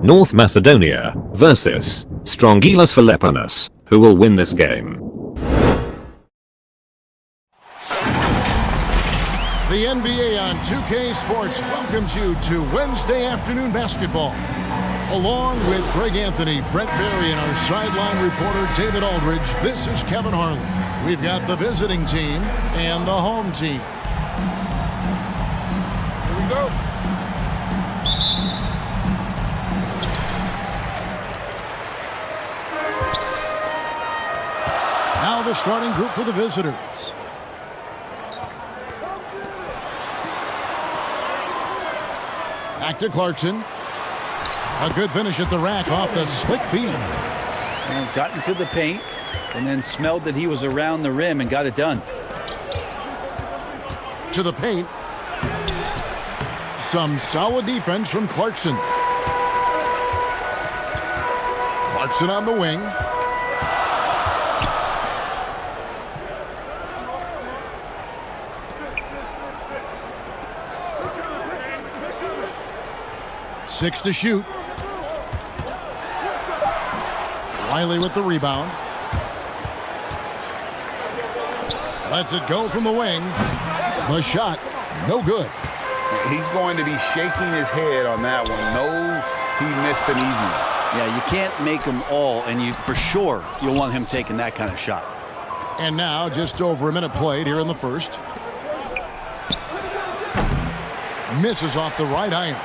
North Macedonia versus strong GILAS Pilipinas. Who will win this game? The NBA on 2K Sports welcomes you to Wednesday afternoon basketball. Along with Greg Anthony, Brent Berry, and our sideline reporter David Aldridge, this is Kevin Harlan. We've got the visiting team and the home team. Here we go. Now the starting group for the visitors. Back to Clarkson. A good finish at the rack off the slick feed. And got into the paint and then smelled that he was around the rim and got it done. To the paint. Some solid defense from Clarkson. Clarkson on the wing. Six to shoot. Wiley with the rebound. Lets it go from the wing. The shot, no good. He's going to be shaking his head on that one. Knows he missed an easy one. Yeah, you can't make them all, and you for sure you'll want him taking that kind of shot. And now just over a minute played here in the first. Misses off the right iron.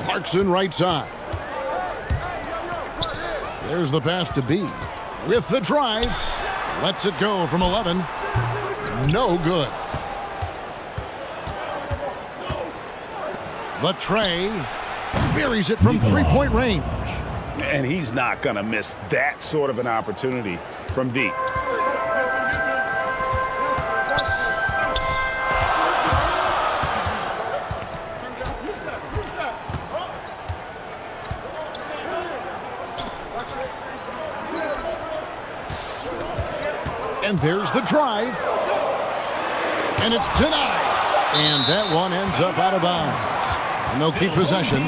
Clarkson right side. There's the pass to B. With the drive. Lets it go from 11. No good. The tray. Buries it from three-point range. And he's not going to miss that sort of an opportunity from deep. And there's the drive. And it's denied. And that one ends up out of bounds. And they'll keep possession.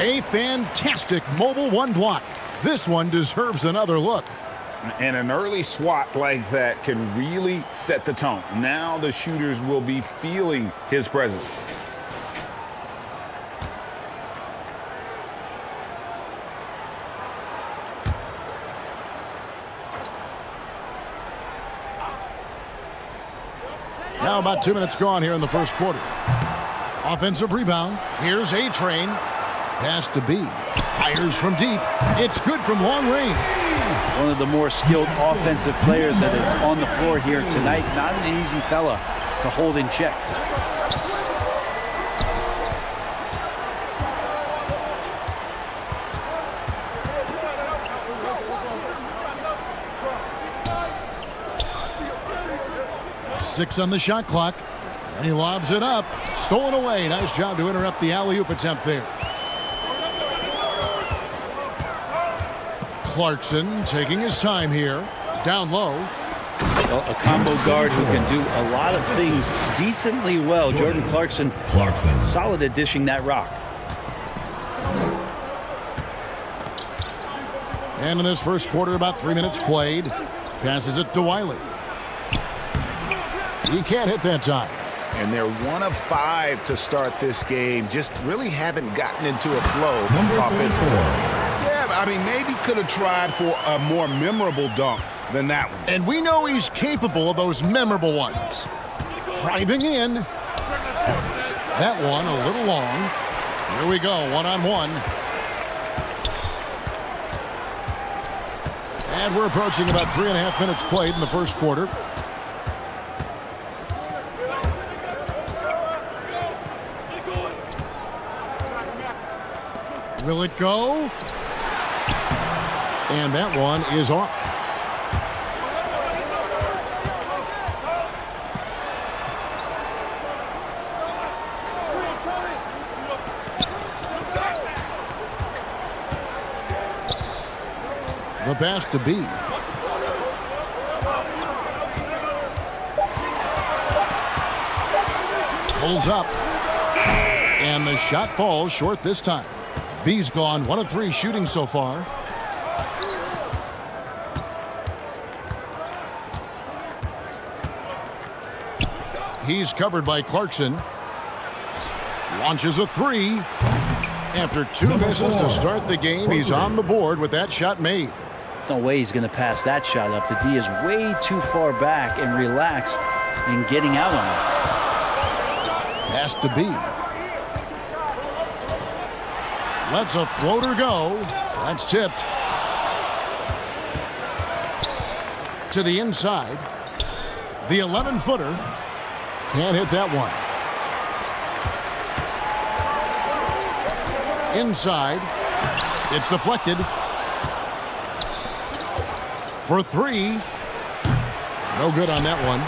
A fantastic mobile one block. This one deserves another look. And an early swat like that can really set the tone. Now the shooters will be feeling his presence. Now about 2 minutes gone here in the first quarter. Offensive rebound. Here's A-Train. Pass to B. Fires from deep. It's good from long range. One of the more skilled offensive players that is on the floor here tonight. Not an easy fella to hold in check. Six on the shot clock. And he lobs it up. Stolen away. Nice job to interrupt the alley-oop attempt there. Clarkson taking his time here. Down low. Well, a combo guard who can do a lot of things decently well. Jordan Clarkson. Solid at dishing that rock. And in this first quarter, about 3 minutes played. Passes it to Wiley. He can't hit that time. And they're 1 of 5 to start this game. Just really haven't gotten into a flow offensively. Yeah, I mean, maybe could have tried for a more memorable dunk than that one. And we know he's capable of those memorable ones. Driving in. That one a little long. Here we go, one-on-one. And we're approaching about 3.5 minutes played in the first quarter. Will it go? And that one is off. The pass to B. Pulls up. And the shot falls short this time. B's gone 1 of 3 shooting so far. He's covered by Clarkson. Launches a 3. After 2 misses to start the game, he's on the board with that shot made. No way he's going to pass that shot up. The D is way too far back and relaxed in getting out on it. Pass to B. Lets a floater go. That's tipped. To the inside. The 11-footer. Can't hit that one. Inside. It's deflected. For 3. No good on that one.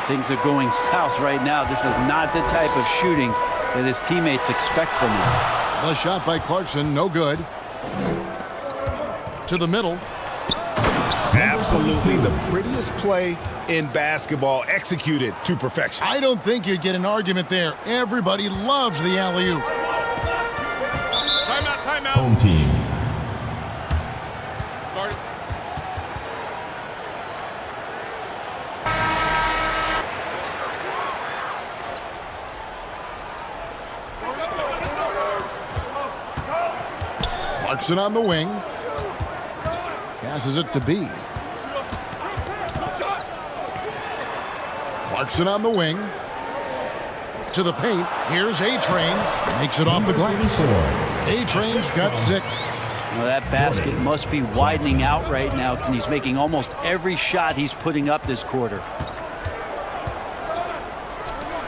Things are going south right now. This is not the type of shooting that his teammates expect from him. The shot by Clarkson, no good. To the middle. Absolutely the prettiest play in basketball, executed to perfection. I don't think you'd get an argument there. Everybody loves the alley-oop. Timeout, timeout. Home team. Guard. Clarkson on the wing. Passes it to B. Clarkson on the wing. To the paint. Here's A-Train. Makes it off the glass. A-Train's got 6. Well, that basket must be widening out right now, and he's making almost every shot he's putting up this quarter.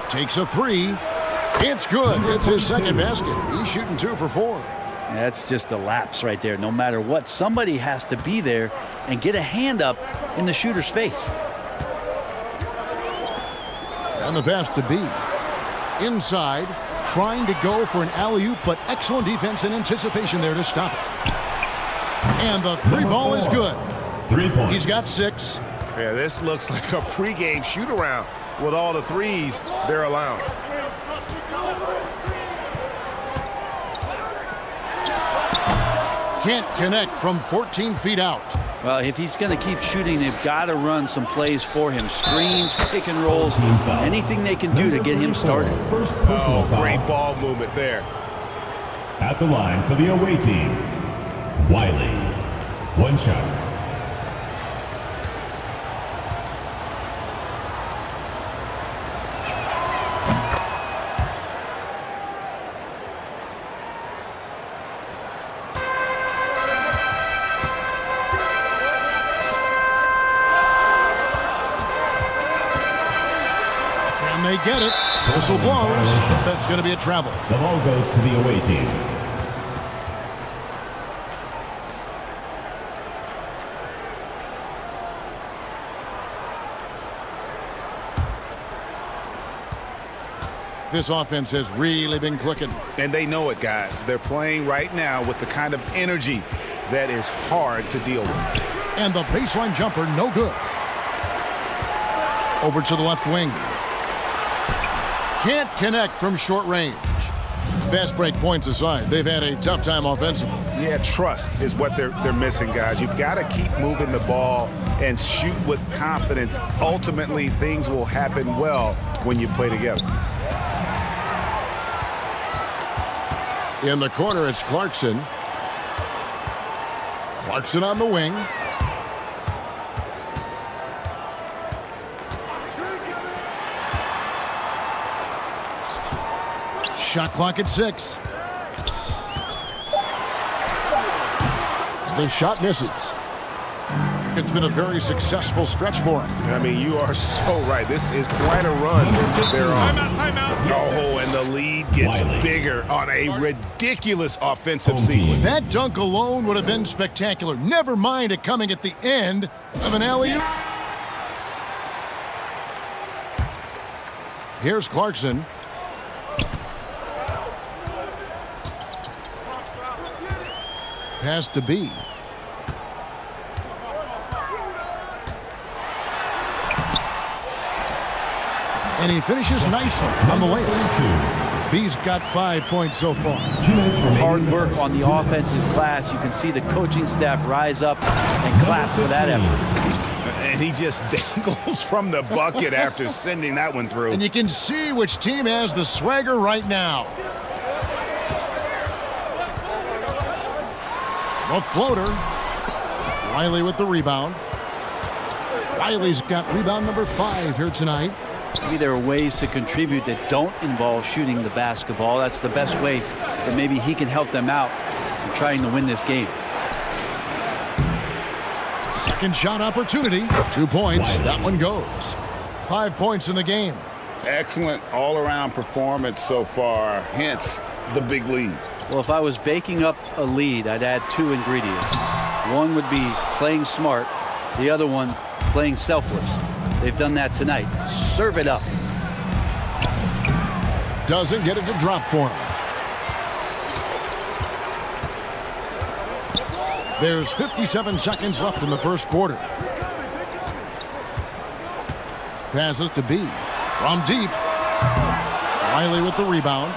Takes a 3. It's good. It's his second basket. He's shooting 2 for 4. That's just a lapse right there. No matter what, somebody has to be there and get a hand up in the shooter's face. And the pass to B. Inside, trying to go for an alley-oop, but excellent defense and anticipation there to stop it. And the 3 ball is good. 3 points. He's got 6. Yeah, this looks like a pregame shoot-around with all the 3s they're allowing. Can't connect from 14 feet out. Well, if he's going to keep shooting, they've got to run some plays for him. Screens, pick and rolls, anything they can do to get him started. First personal foul. Great ball movement there. At the line for the away team, Wiley. 1 shot. They get it. Whistle blows. That's going to be a travel. The ball goes to the away team. This offense has really been clicking. And they know it, guys. They're playing right now with the kind of energy that is hard to deal with. And the baseline jumper, no good. Over to the left wing. Can't connect from short range. Fast break points aside, they've had a tough time offensively. Yeah, trust is what they're missing, guys. You've got to keep moving the ball and shoot with confidence. Ultimately, things will happen well when you play together. In the corner, it's Clarkson. Clarkson on the wing. Shot clock at 6. The shot misses. It's been a very successful stretch for him. I mean, you are so right. This is quite a run they're on. Timeout. Oh, and the lead gets bigger on a ridiculous offensive sequence. That dunk alone would have been spectacular. Never mind it coming at the end of an alley-oop. Here's Clarkson. Pass to B. And he finishes nicely on the layup. He's got 5 points so far. Hard work on the offensive glass. You can see the coaching staff rise up and clap for that effort. And he just dangles from the bucket after sending that one through. And you can see which team has the swagger right now. A floater. Riley with the rebound. Riley's got rebound number 5 here tonight. Maybe there are ways to contribute that don't involve shooting the basketball. That's the best way that maybe he can help them out in trying to win this game. Second shot opportunity. 2 points. That one goes. 5 points in the game. Excellent all-around performance so far, hence the big lead. Well, if I was baking up a lead, I'd add 2 ingredients. One would be playing smart. The other one, playing selfless. They've done that tonight. Serve it up. Doesn't get it to drop for him. There's 57 seconds left in the first quarter. Passes to B. From deep. Riley with the rebound.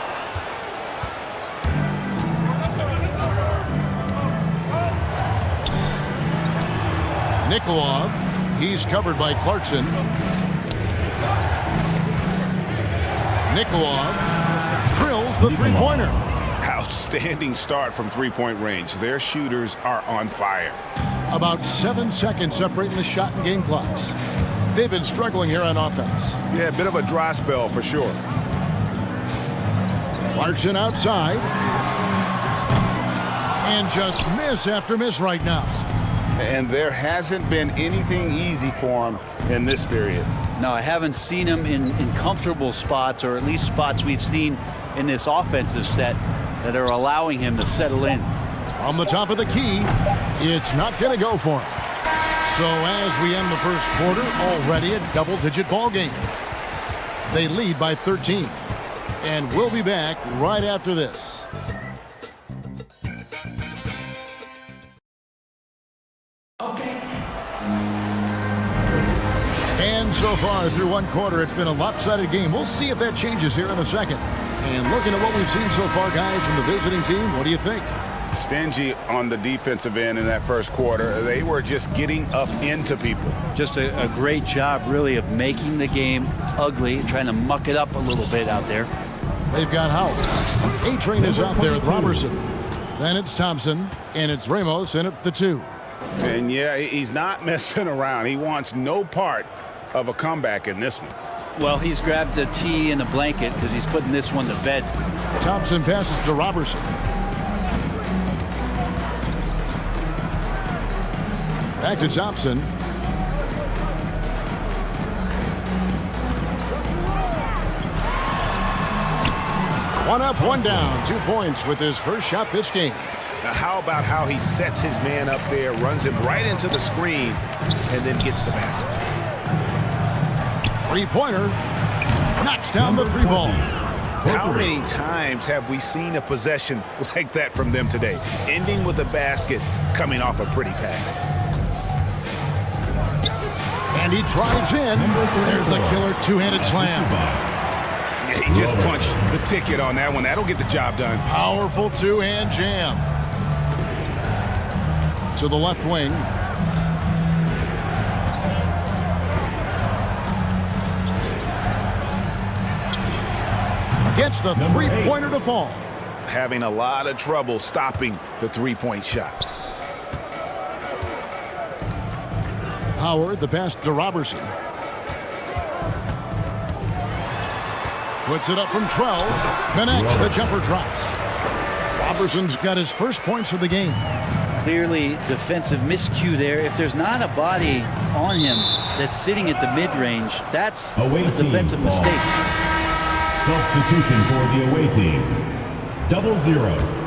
Nikolov. He's covered by Clarkson. Nikolov drills the three-pointer. Outstanding start from three-point range. Their shooters are on fire. About 7 seconds separating the shot and game clocks. They've been struggling here on offense. Yeah, a bit of a dry spell for sure. Clarkson outside. And just miss after miss right now. And there hasn't been anything easy for him in this period. No, I haven't seen him in comfortable spots, or at least spots we've seen in this offensive set that are allowing him to settle in. On the top of the key, it's not going to go for him. So as we end the first quarter, already a double-digit ball game. They lead by 13. And we'll be back right after this. And so far through one quarter, it's been a lopsided game. We'll see if that changes here in a second. And looking at what we've seen so far, guys, from the visiting team, what do you think? Stingy on the defensive end in that first quarter. They were just getting up into people. Just a great job, really, of making the game ugly, trying to muck it up a little bit out there. They've got Howard. A-Train is out there with Robertson. Then it's Thompson, and it's Ramos in at the 2. And yeah, he's not messing around. He wants no part of a comeback in this one. Well, he's grabbed the tee and a blanket because he's putting this one to bed. Thompson passes to Robertson. Back to Thompson. One up, one down. 2 points with his first shot this game. Now, how about how he sets his man up there, runs him right into the screen, and then gets the basket. Three-pointer. Knocks down the 3 ball. How many times have we seen a possession like that from them today? Ending with a basket, coming off a pretty pass. And he drives in. There's the killer two-handed slam. Yeah, he just punched the ticket on that one. That'll get the job done. Powerful two-hand jam. To the left wing. Gets the three-pointer to fall. Having a lot of trouble stopping the three-point shot. Howard, the pass to Robertson. Puts it up from 12. Connects. The jumper drops. Robertson's got his first points of the game. Clearly defensive miscue there. If there's not a body on him that's sitting at the mid-range, that's a defensive mistake. Substitution for the away team. 0-0.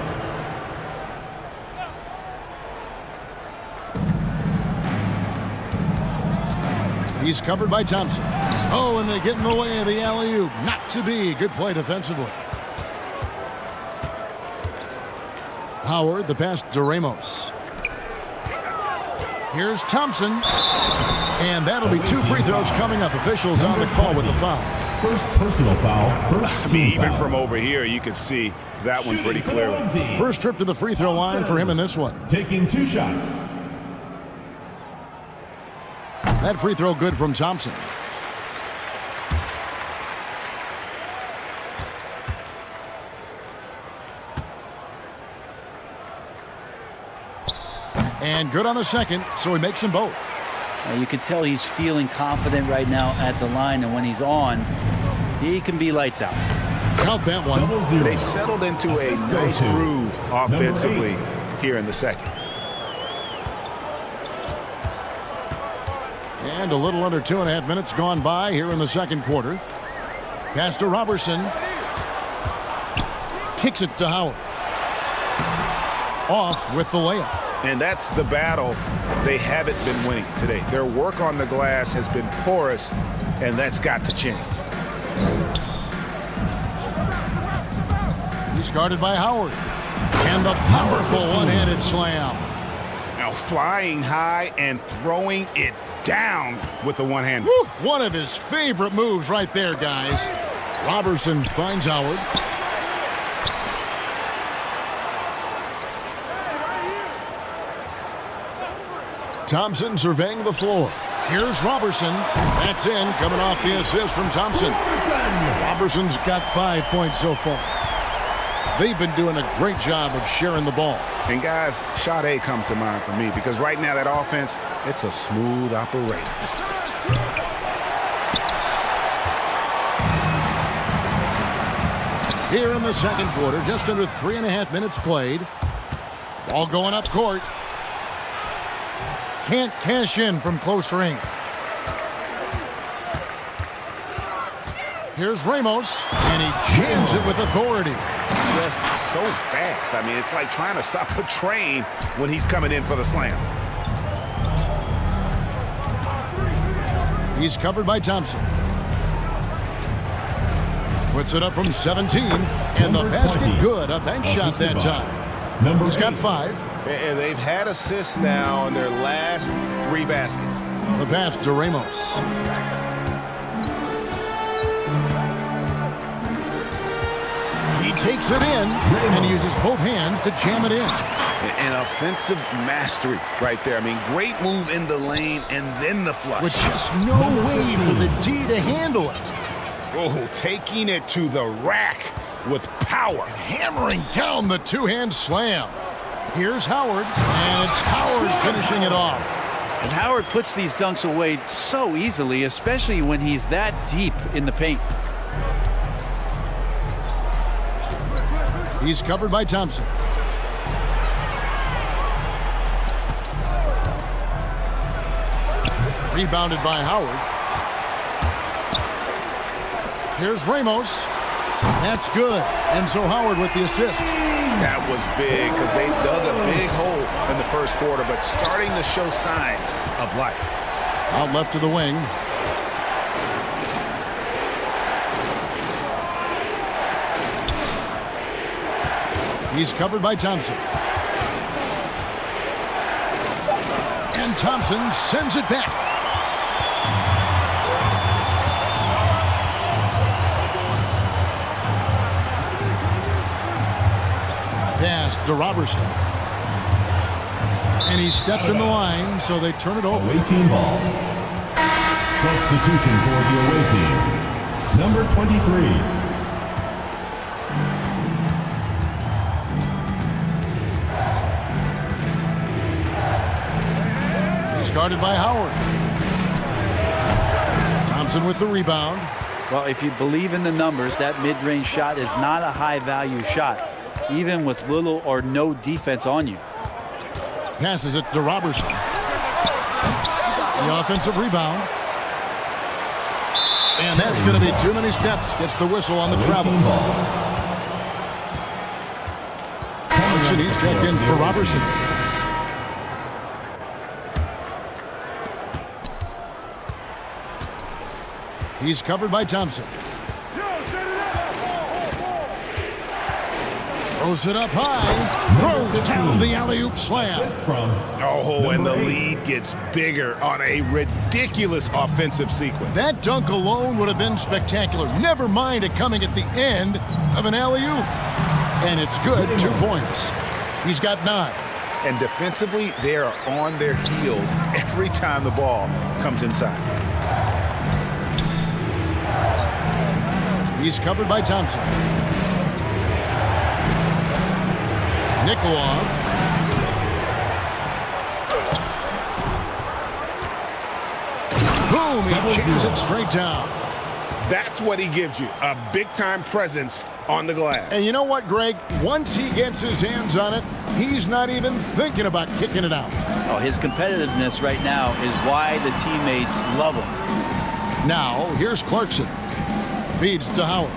He's covered by Thompson. Oh, and they get in the way of the alley-oop. Not to be. Good play defensively. Howard, the pass to Ramos. Here's Thompson. And that'll be 2 free throws coming up. Officials on the call with the foul. First personal foul, first team Even foul. from over here, you can see that one pretty clearly. First trip to the free throw line for him in this one. Taking 2 shots. That free throw good from Thompson. And good on the second, so he makes them both. You can tell he's feeling confident right now at the line, and when he's on, he can be lights out. Count that one. 0-0. They've settled into a nice groove offensively here in the second. And a little under 2.5 minutes gone by here in the second quarter. Pass to Robertson. Kicks it to Howard. Off with the layup. And that's the battle they haven't been winning today. Their work on the glass has been porous, and that's got to change. He's guarded by Howard. And the powerful one-handed slam. Now flying high and throwing it down with the one-hand. One of his favorite moves right there, guys. Robertson finds Howard. Thompson surveying the floor. Here's Robertson. That's in, coming off the assist from Thompson. Robertson's got 5 points so far. They've been doing a great job of sharing the ball. And guys, shot A comes to mind for me because right now that offense, it's a smooth operation. Here in the second quarter, just under 3.5 minutes played. Ball going up court. Can't cash in from close range. Here's Ramos, and he jams it with authority. Just so fast. I mean, it's like trying to stop a train when he's coming in for the slam. He's covered by Thompson. Puts it up from 17, and the basket good. A bank shot that time. He's got 5. And they've had assists now in their last 3 baskets. The pass to Ramos. He takes it in and uses both hands to jam it in. An offensive mastery right there. I mean, great move in the lane and then the flush. With just no way for the D to handle it. Oh, taking it to the rack with power. Hammering down the two-hand slam. Here's Howard, and it's Howard finishing it off. And Howard puts these dunks away so easily, especially when he's that deep in the paint. He's covered by Thompson. Rebounded by Howard. Here's Ramos. That's good. And so Howard with the assist. That was big because they dug a big hole in the first quarter, but starting to show signs of life. Out left to the wing. He's covered by Thompson. And Thompson sends it back. Pass to Robertson. And he stepped in the line, so they turn it over. Away team ball. Substitution for the away team. Number 23. Guarded by Howard. Thompson with the rebound. Well, if you believe in the numbers, that mid-range shot is not a high-value shot, even with little or no defense on you. Passes it to Robertson. The offensive rebound. And that's going to be too many steps. Gets the whistle on the travel. Clarkson, he's checked in for Robertson. He's covered by Thompson. Throws it up high. Throws down the alley-oop slam. From Oh, and the number 8. lead gets bigger on a ridiculous offensive sequence. That dunk alone would have been spectacular. Never mind it coming at the end of an alley-oop. And it's good, 2 points. He's got 9. And defensively, they are on their heels every time the ball comes inside. He's covered by Thompson. Nikolov. Boom, he jams it straight down. That's what he gives you, a big-time presence on the glass. And you know what, Greg? Once he gets his hands on it, he's not even thinking about kicking it out. Oh, his competitiveness right now is why the teammates love him. Now, here's Clarkson. Feeds to Howard.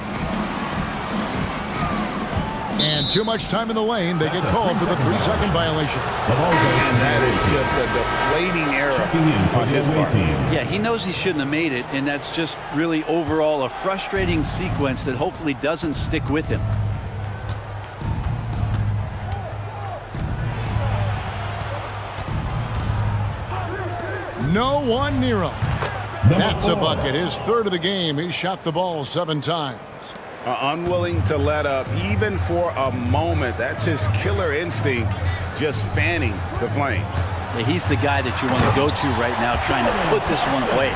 And too much time in the lane. They get called for the 3-second violation. The ball goes And to that the is away just a deflating error Checking in for on the his away part. team. Yeah, he knows he shouldn't have made it, and that's just really overall a frustrating sequence that hopefully doesn't stick with him. No one near him. Number That's a 4. bucket. His 3rd of the game. He shot the ball 7 times. Unwilling to let up even for a moment. That's his killer instinct, just fanning the flame. Yeah, he's the guy that you want to go to right now trying to put this one away.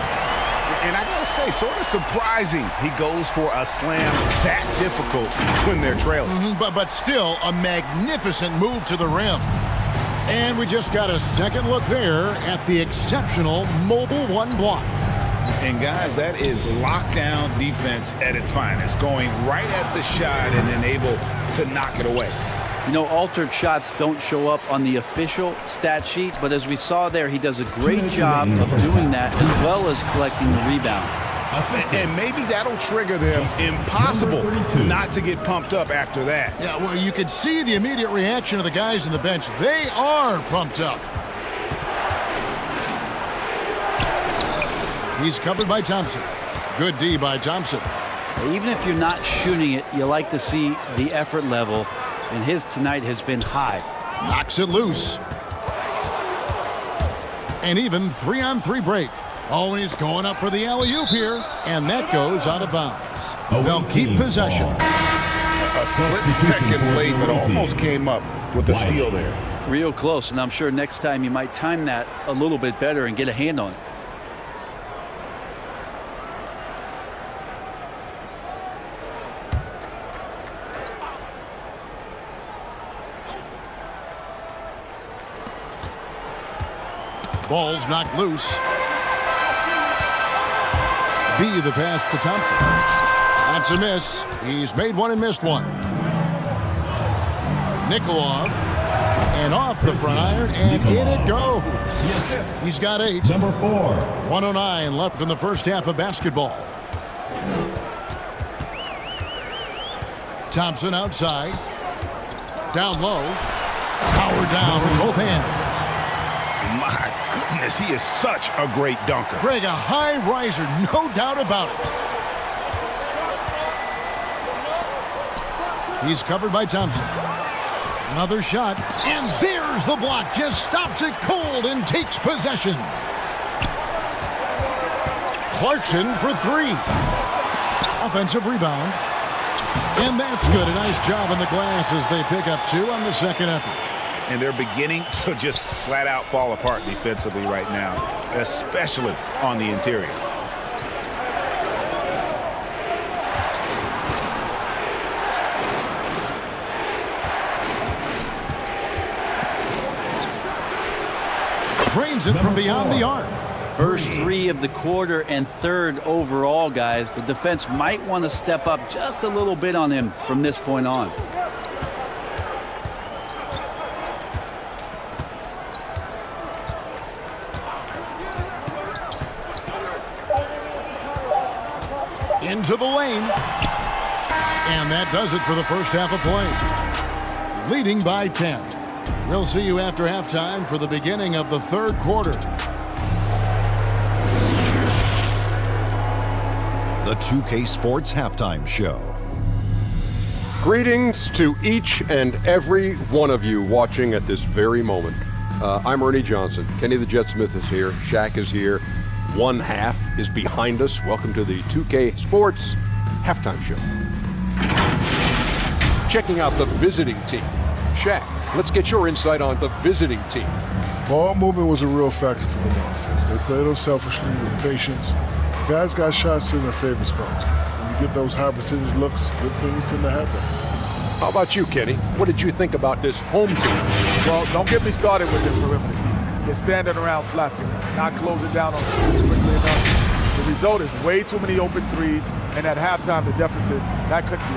And I gotta say, sort of surprising he goes for a slam that difficult when they're trailing. But still, a magnificent move to the rim. And we just got a second look there at the exceptional mobile 1 block. And guys, that is lockdown defense at its finest, going right at the shot and then able to knock it away. You know, altered shots don't show up on the official stat sheet, but as we saw there, he does a great job of doing that as well as collecting the rebound. And maybe that'll trigger them. Impossible not to get pumped up after that. Yeah, well, you could see the immediate reaction of the guys on the bench. They are pumped up. He's covered by Thompson. Good D by Thompson. Even if you're not shooting it, you like to see the effort level, and his tonight has been high. Knocks it loose. An even 3-on-3 break. Always going up for the alley-oop here, and that goes out of bounds. They'll keep possession. A split second late, but almost came up with the steal there. Real close, and I'm sure next time you might time that a little bit better and get a hand on it. Ball's knocked loose. B the pass to Thompson. That's a miss. He's made one and missed one. Nikolov. And off the front iron, and in it goes. He's got 8. Number 4. 1:09 left in the first half of basketball. Thompson outside. Down low. Power down with both hands. My goodness, he is such a great dunker. Greg, a high riser, no doubt about it. He's covered by Thompson. Another shot, and there's the block. Just stops it cold and takes possession. Clarkson for 3. Offensive rebound. And that's good. A nice job on the glass as they pick up 2 on the second effort. And they're beginning to just flat out fall apart defensively right now, especially on the interior. Drains it from beyond the arc. First 3 of the quarter and 3rd overall, guys. The defense might want to step up just a little bit on him from this point on. Into the lane. And that does it for the first half of play. Leading by 10. We'll see you after halftime for the beginning of the 3rd quarter. The 2K Sports Halftime Show. Greetings to each and every one of you watching at this very moment. I'm Ernie Johnson. Kenny the Jet Smith is here. Shaq is here. One half is behind us. Welcome to the 2K Sports Halftime Show. Checking out the visiting team. Shaq, let's get your insight on the visiting team. Ball movement was a real factor for the offense. They played unselfishly with patience. Guys got shots in their favorite spots. When you get those high percentage looks, good things tend to happen. How about you, Kenny? What did you think about this home team? Well, don't get me started with this perimeter. They're standing around flat field, not closing down on threes quickly enough. The result is way too many open threes, and at halftime, the deficit, that couldn't be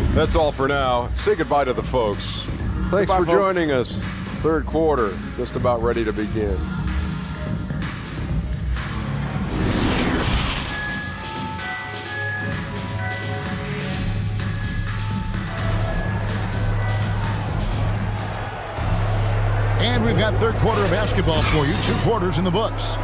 avoided. That's all for now. Say goodbye to the folks. Thanks Goodbye, for folks. joining us. Third quarter, just about ready to begin. And we've got third quarter of basketball for you. 2 quarters in the books.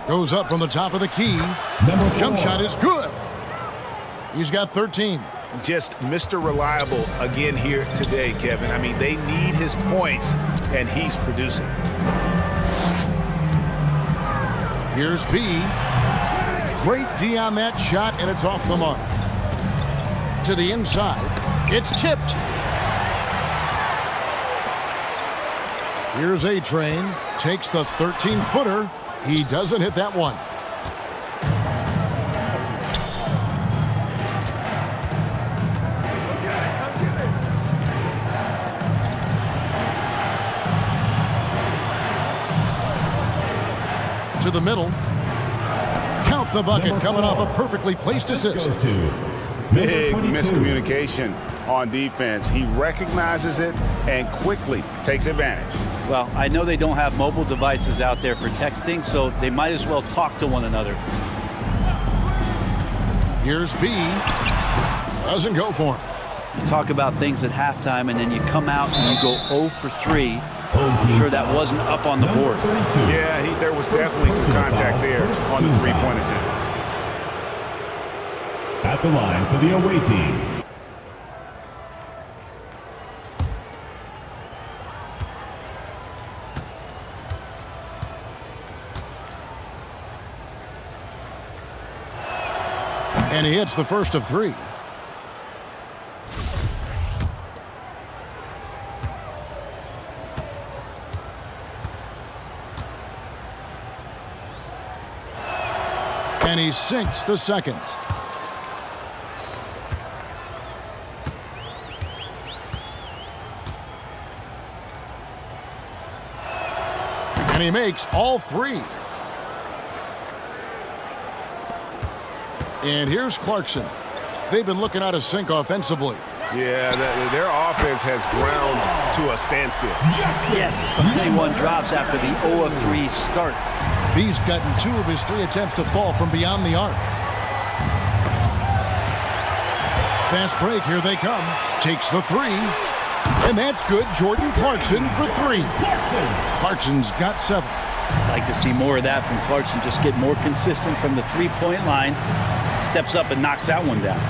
Goes up from the top of the key. Jump shot is good. He's got 13. Just Mr. Reliable again here today, Kevin. I mean, they need his points, and he's producing. Here's B. Great D on that shot, and it's off the mark. To the inside. It's tipped. Here's A-Train. Takes the 13-footer. He doesn't hit that one. To the middle. Count the bucket, coming off a perfectly placed assist. Big miscommunication on defense. He recognizes it and quickly takes advantage. Well, I know they don't have mobile devices out there for texting, so they might as well talk to one another. Here's B. Doesn't go for him. You talk about things at halftime, and then you come out and you go 0 for 3. I'm sure that wasn't up on the board. Yeah, there was definitely some contact there on the three-point attempt. At the line for the away team. And he hits the first of 3. And he sinks the second. And he makes all 3. And here's Clarkson. They've been looking out of sync offensively. Yeah, their offense has ground to a standstill. Yes, 21 drops after the 0 of 3 start. He's gotten 2 of his 3 attempts to fall from beyond the arc. Fast break, here they come. Takes the 3. And that's good. Jordan Clarkson for 3. Clarkson's got 7. I'd like to see more of that from Clarkson. Just get more consistent from the three-point line. Steps up and knocks that one down.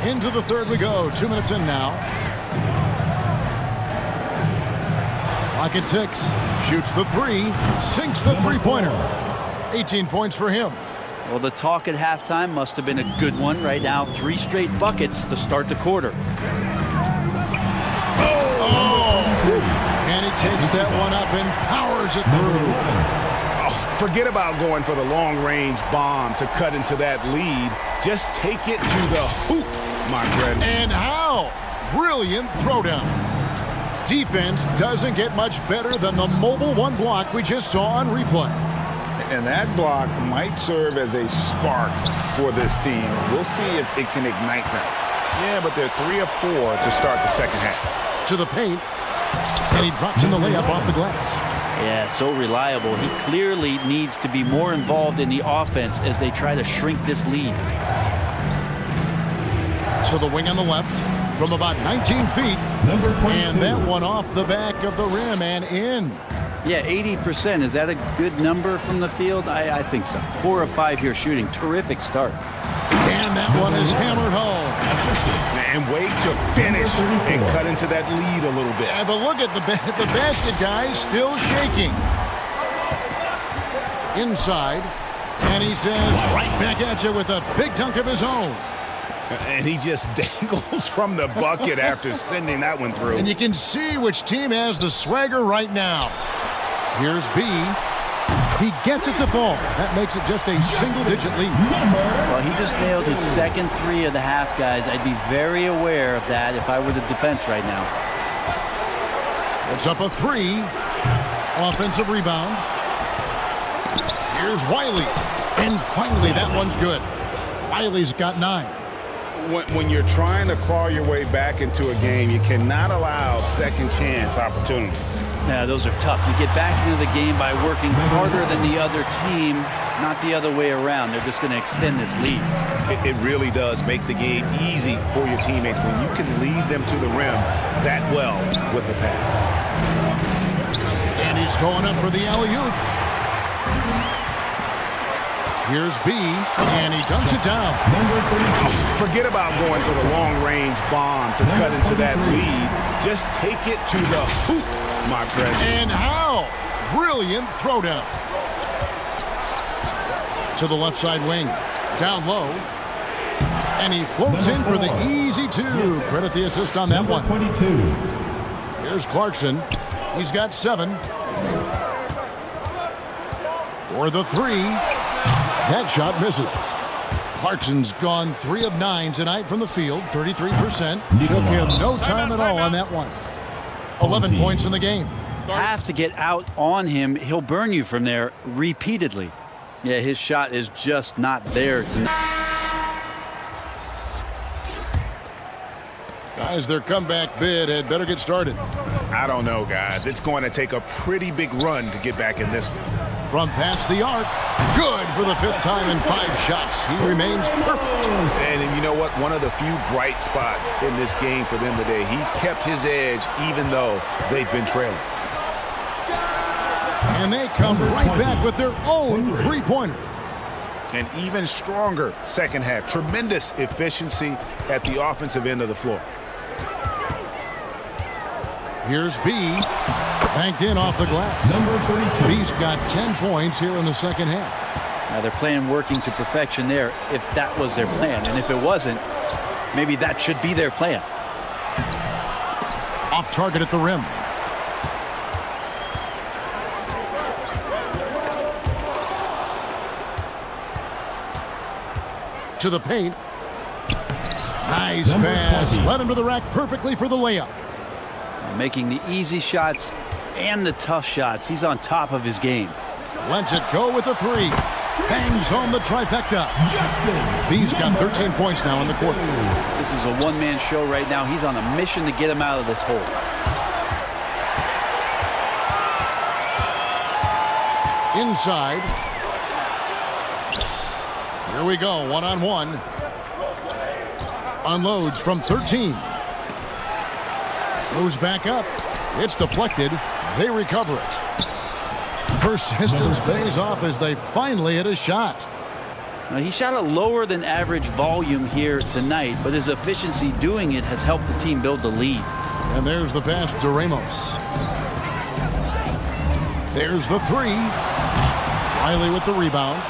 Into the third we go. 2 minutes in now. Clock at 6. Shoots the 3. Sinks the three-pointer. 18 points for him. Well, the talk at halftime must have been a good one. Right now, 3 straight buckets to start the quarter. And he takes that one up and powers it through. Forget about going for the long-range bomb to cut into that lead. Just take it to the hoop, my friend. And how? Brilliant throwdown. Defense doesn't get much better than the mobile 1 block we just saw on replay. And that block might serve as a spark for this team. We'll see if it can ignite them. Yeah, but they're 3 of 4 to start the second half. To the paint. And he drops in the layup off the glass. Yeah, so reliable. He clearly needs to be more involved in the offense as they try to shrink this lead. To the wing on the left from about 19 feet. Number 22. And that one off the back of the rim and in. Yeah, 80%. Is that a good number from the field? I think so. 4 of 5 here shooting. Terrific start. And that one is hammered home. And wait to finish and cut into that lead a little bit. Yeah, but look at the basket, guys, still shaking. Inside. And he says, right back at you with a big dunk of his own. And he just dangles from the bucket after sending that one through. And you can see which team has the swagger right now. Here's B. He gets it to fall. That makes it just a single-digit lead. Well, he just nailed his second 3 of the half, guys. I'd be very aware of that if I were the defense right now. It's up a 3. Offensive rebound. Here's Wiley. And finally, that one's good. Wiley's got 9. When you're trying to claw your way back into a game, you cannot allow second chance opportunities. Yeah, those are tough. You get back into the game by working harder than the other team, not the other way around. They're just going to extend this lead. It really does make the game easy for your teammates when you can lead them to the rim that well with a pass. And he's going up for the alley-oop. Here's B, and he dunks it down. Forget about going for the long-range bomb to cut into that lead. Just take it to the hoop, my friend. And how? Brilliant throwdown. To the left side wing. Down low. And he floats in for the easy 2. Credit the assist on that one. 22. Here's Clarkson. He's got 7. For the 3. That shot misses. Clarkson's gone 3 of 9 tonight from the field, 33%. Took him no time at all on that one. 11 points in the game. Have to get out on him. He'll burn you from there repeatedly. Yeah, his shot is just not there tonight. Guys, their comeback bid had better get started. I don't know, guys. It's going to take a pretty big run to get back in this one. From past the arc, good for the 5th time in 5 shots. He remains perfect. And you know what? One of the few bright spots in this game for them today. He's kept his edge even though they've been trailing. And they come right back with their own 3-pointer. An even stronger second half. Tremendous efficiency at the offensive end of the floor. Here's B. Banked in off the glass. Number 32. B's got 10 points here in the second half. Now they're playing working to perfection there if that was their plan. And if it wasn't, maybe that should be their plan. Off target at the rim. To the paint. Nice Number pass. 20. Led him to the rack perfectly for the layup. Making the easy shots and the tough shots. He's on top of his game. Lets it go with the 3. Bangs home the trifecta. B's got 13 points now in the quarter. This is a one-man show right now. He's on a mission to get him out of this hole. Inside. Here we go, one-on-one. Unloads from 13. Moves back up. It's deflected. They recover it. Persistence pays off as they finally hit a shot. Now, he shot a lower than average volume here tonight, but his efficiency doing it has helped the team build the lead. And there's the pass to Ramos. There's the 3. Wiley with the rebound.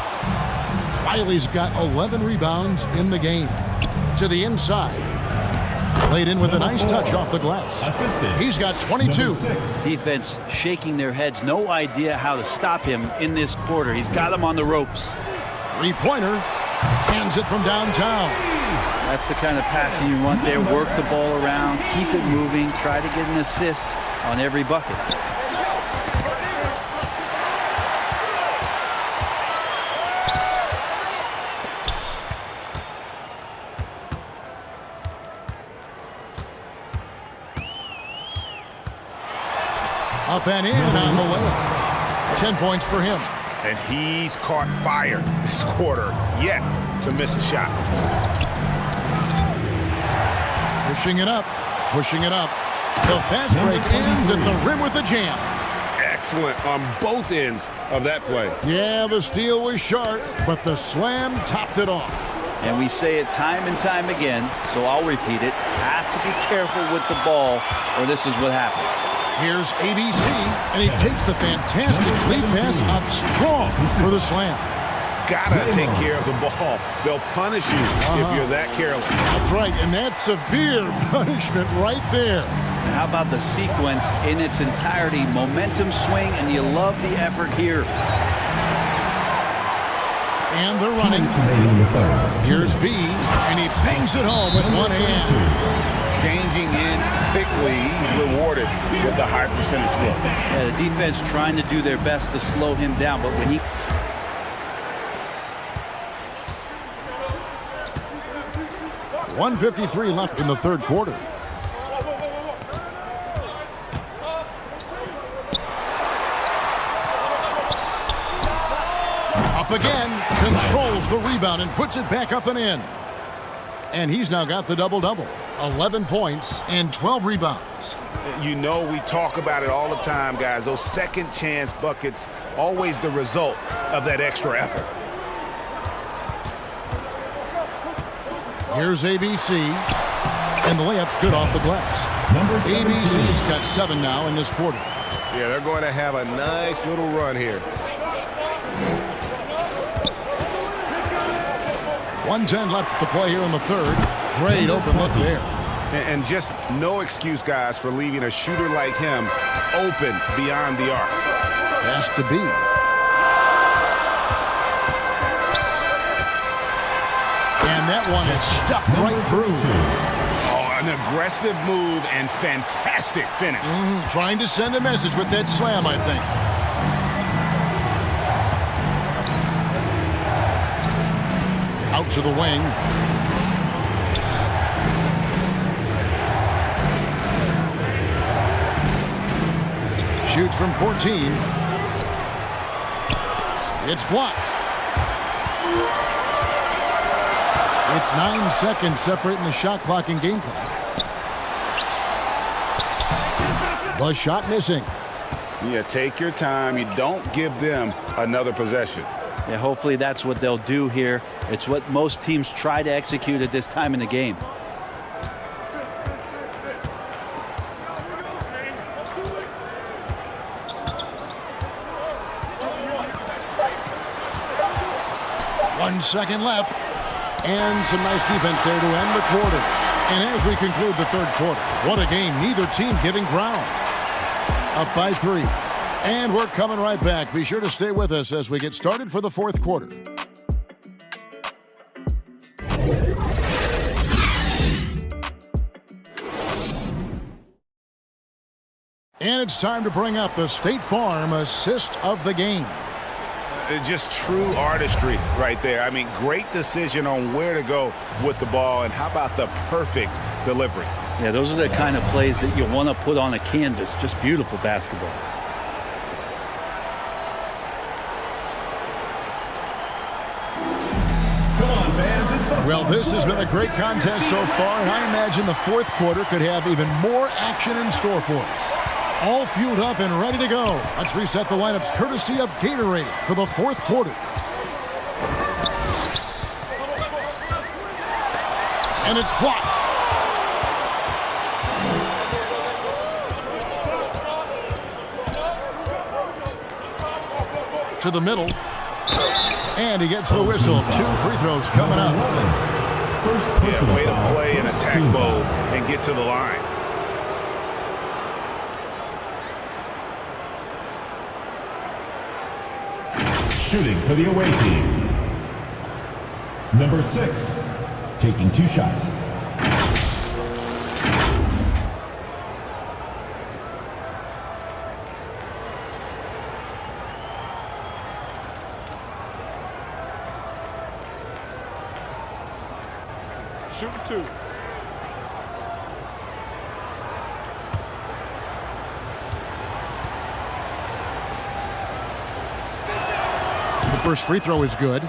Wiley's got 11 rebounds in the game. To the inside. Played in with a nice touch off the glass. He's got 22. Defense shaking their heads. No idea how to stop him in this quarter. He's got him on the ropes. 3-pointer. Hands it from downtown. That's the kind of passing you want there. Work the ball around. Keep it moving. Try to get an assist on every bucket. Up and in on the way. 10 points for him. And he's caught fire this quarter, yet to miss a shot. Pushing it up. Pushing it up. The fast break ends at the rim with a jam. Excellent on both ends of that play. Yeah, the steal was sharp, but the slam topped it off. And we say it time and time again, so I'll repeat it. Have to be careful with the ball, or this is what happens. Here's ABC, and he takes the fantastic lead pass up strong for the slam. Gotta take care of the ball. They'll punish you if you're that careless. That's right, and that's severe punishment right there. And how about the sequence in its entirety? Momentum swing, and you love the effort here. And they're running. Here's B, and he bangs it home with one hand. Changing ends quickly. He's rewarded with the high percentage look. Yeah, the defense trying to do their best to slow him down, but when he... .153 left in the third quarter. Up again, controls the rebound and puts it back up and in. And he's now got the double-double. 11 points and 12 rebounds. You know, we talk about it all the time, guys. Those second chance buckets, always the result of that extra effort. Here's ABC, and the layup's good off the glass. ABC's got 7 now in this quarter. Yeah, they're going to have a nice little run here. 1:10 left to play here in the third. Great open look there. And just no excuse, guys, for leaving a shooter like him open beyond the arc. Pass to B. And that one is stuffed right through. Oh, an aggressive move and fantastic finish. Trying to send a message with that slam, I think. Out to the wing. Shoots from 14. It's blocked. It's 9 seconds separating the shot clock and game clock. The shot missing. Yeah, take your time. You don't give them another possession. Yeah, hopefully that's what they'll do here. It's what most teams try to execute at this time in the game. One second left. And some nice defense there to end the quarter. And as we conclude the third quarter, what a game. Neither team giving ground. Up by 3. And we're coming right back. Be sure to stay with us as we get started for the fourth quarter. And it's time to bring up the State Farm assist of the game. Just true artistry right there. I mean, great decision on where to go with the ball, and how about the perfect delivery? Yeah, those are the kind of plays that you want to put on a canvas. Just beautiful basketball. Well, this has been a great contest so far, and I imagine the fourth quarter could have even more action in store for us. All fueled up and ready to go. Let's reset the lineups courtesy of Gatorade for the fourth quarter. And it's blocked. To the middle. And he gets the whistle. 2 free throws coming up. Yeah, way to play in attack mode and get to the line. Shooting for the away team. Number 6, taking 2 shots. Shooting 2. The first free throw is good.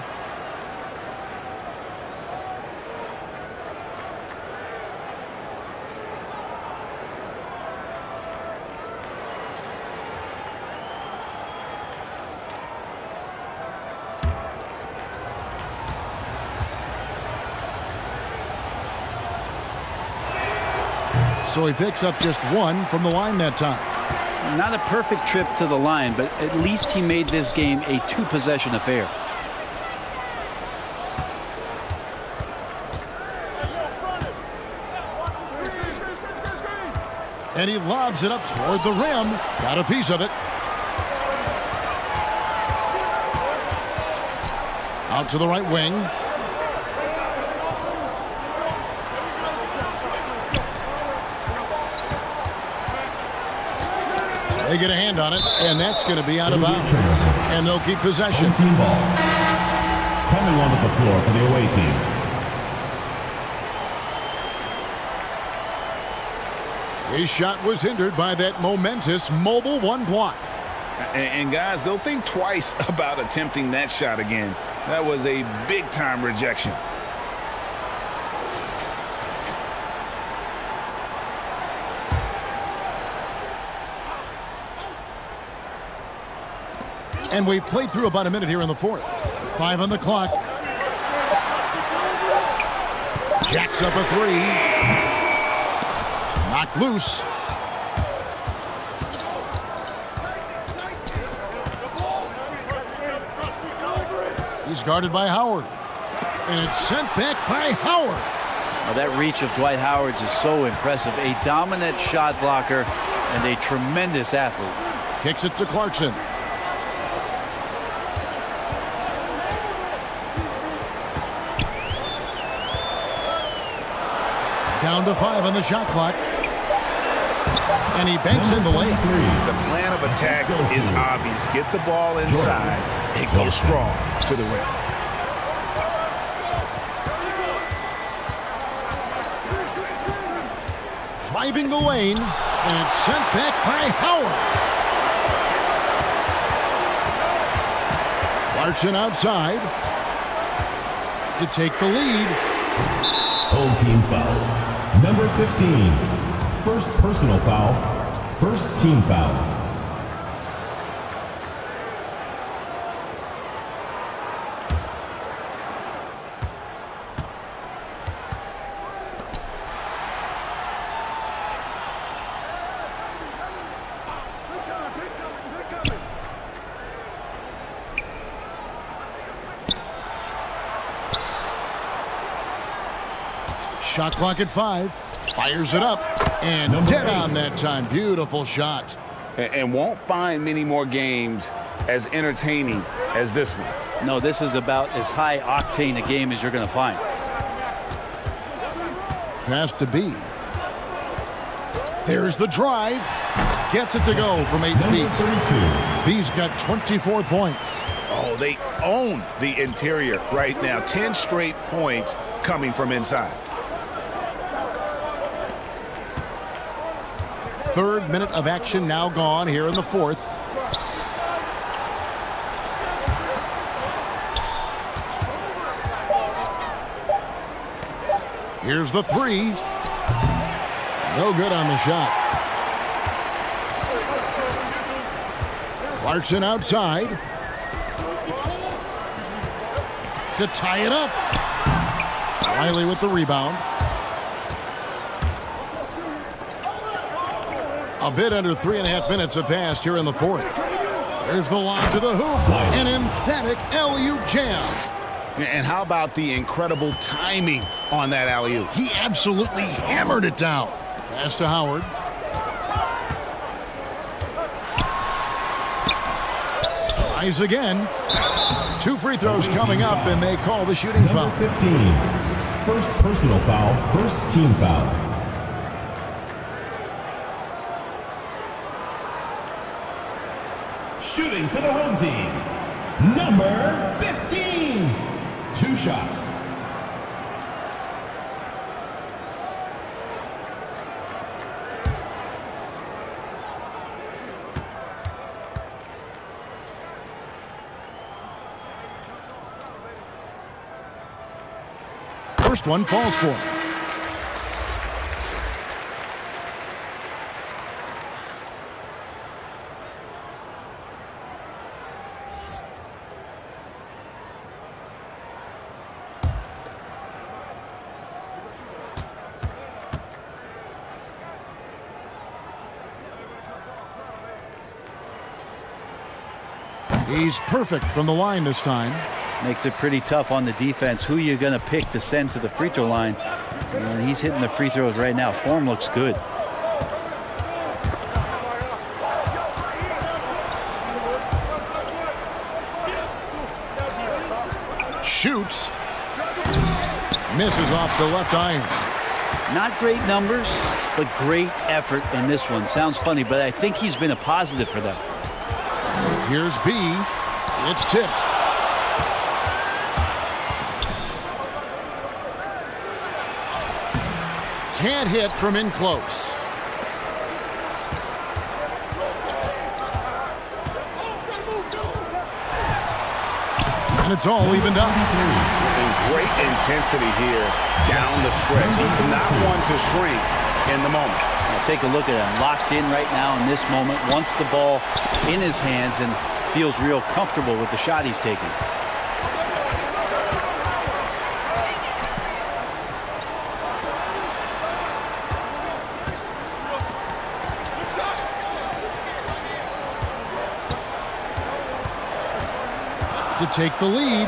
So he picks up just 1 from the line that time. Not a perfect trip to the line, but at least he made this game a 2-possession affair. And he lobs it up toward the rim. Got a piece of it. Out to the right wing. They get a hand on it, and that's going to be out of bounds. And they'll keep possession. Team ball. Coming onto the floor for the away team. His shot was hindered by that momentous mobile 1 block. And guys, they'll think twice about attempting that shot again. That was a big-time rejection. And we've played through about a minute here in the 4th. 5 on the clock. Jacks up a 3. Knocked loose. He's guarded by Howard. And it's sent back by Howard. Now that reach of Dwight Howard's is so impressive. A dominant shot blocker and a tremendous athlete. Kicks it to Clarkson. Down to 5 on the shot clock. And he banks in the layup. The plan of attack is obvious. Get the ball inside and go strong to the rim. Driving the lane, and it's sent back by Howard. Clarkson outside to take the lead. Home team foul. Number 15. First personal foul. First team foul. Shot clock at 5. Fires it up. And dead on that time. Beautiful shot. And won't find many more games as entertaining as this one. No, this is about as high octane a game as you're going to find. Pass to B. There's the drive. Gets it to go from 8 feet. 32. B's got 24 points. Oh, they own the interior right now. 10 straight points coming from inside. 3rd minute of action now gone here in the 4th. Here's the 3. No good on the shot. Clarkson outside to tie it up. Riley with the rebound. A bit under 3.5 minutes have passed here in the 4th. There's the lob to the hoop. An emphatic alley-oop jam. And how about the incredible timing on that alley-oop? He absolutely hammered it down. Pass to Howard. Tries again. 2 free throws coming up, and they call the shooting foul. Number 15. First personal foul. First team foul. Shooting for the home team. Number 15. 2 shots. First one falls for him. He's perfect from the line this time. Makes it pretty tough on the defense. Who you're going to pick to send to the free throw line. And he's hitting the free throws right now. Form looks good. Shoots. Misses off the left iron. Not great numbers, but great effort in this one. Sounds funny, but I think he's been a positive for them. Here's B. It's tipped. Can't hit from in close. And it's all evened up. And great intensity here down the stretch. He's not one to shrink in the moment. Now take a look at him. Locked in right now in this moment. Wants the ball in his hands and feels real comfortable with the shot he's taking. To take the lead,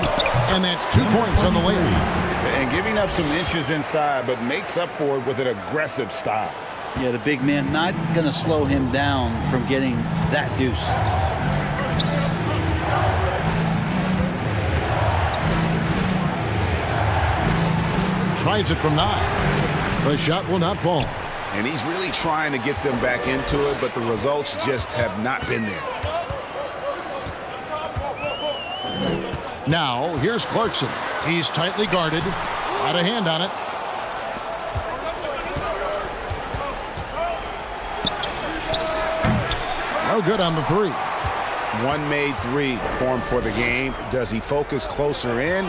and that's 2 points on the way. And giving up some inches inside, but makes up for it with an aggressive style. Yeah, the big man not going to slow him down from getting that deuce. Tries it from 9. The shot will not fall. And he's really trying to get them back into it, but the results just have not been there. Now, here's Clarkson. He's tightly guarded. Got a hand on it. No good on the three. One made three for him for the game. Does he focus closer in?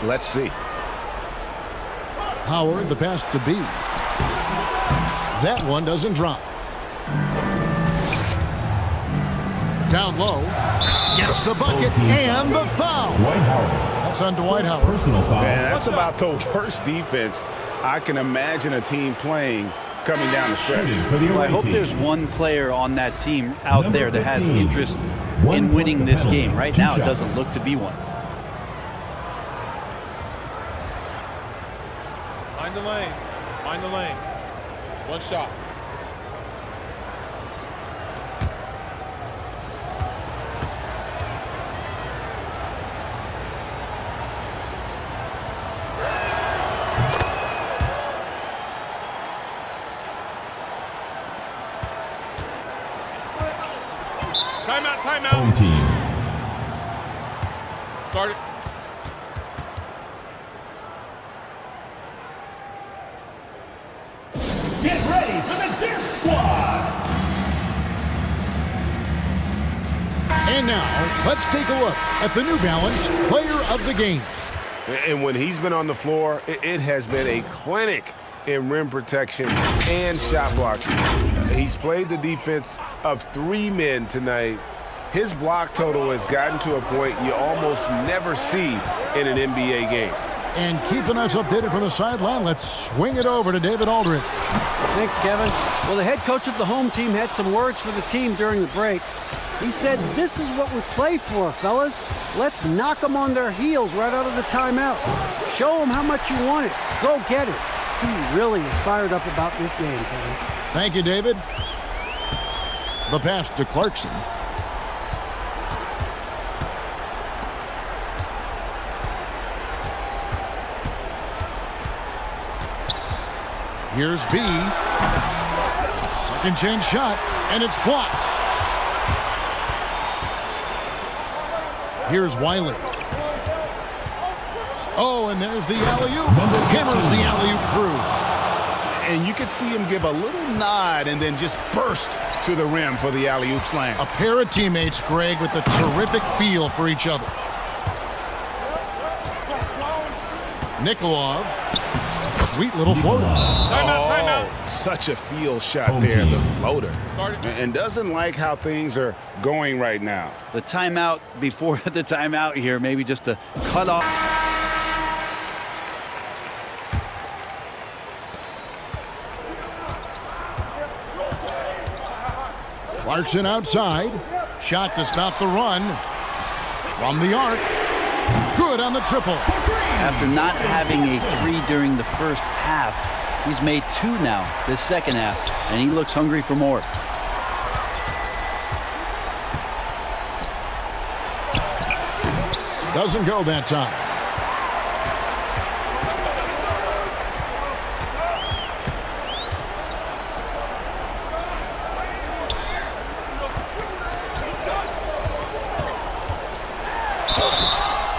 Let's see. Howard, the pass to B. That one doesn't drop. Down low. Gets the bucket and the foul. Dwight Howard. That's on Dwight Howard. Personal foul. Man, that's about the worst defense I can imagine a team playing coming down the stretch. Well, I hope there's one player on that team out there that has interest in winning this game. Right now, it doesn't look to be one. Mind the lanes. Mind the lanes. One shot. Timeout, timeout. Home team. Start it. Get ready for the Dip Squad. And now, let's take a look at the New Balance Player of the Game. And when he's been on the floor, it has been a clinic in rim protection and shot blocking. He's played the defense of 3 men tonight. His block total has gotten to a point you almost never see in an NBA game. And keeping us updated from the sideline, let's swing it over to David Aldridge. Thanks, Kevin. Well, the head coach of the home team had some words for the team during the break. He said, "This is what we play for, fellas. Let's knock them on their heels right out of the timeout. Show them how much you want it. Go get it." He really is fired up about this game, Kevin. Thank you, David. The pass to Clarkson. Here's B. Second chance shot, and it's blocked. Here's Wiley. Oh, and there's the alley-oop. Hammers the alley-oop through. And you could see him give a little nod and then just burst to the rim for the alley-oop slam. A pair of teammates, Greg, with a terrific feel for each other. Nikolov. Sweet little floater. Timeout, timeout. Such a feel shot there, the floater. And doesn't like how things are going right now. The timeout before the timeout here, maybe just to cut off. Clarkson outside. Shot to stop the run. From the arc. Good on the triple. After not having a 3 during the first half, he's made 2 now this second half, and he looks hungry for more. Doesn't go that time.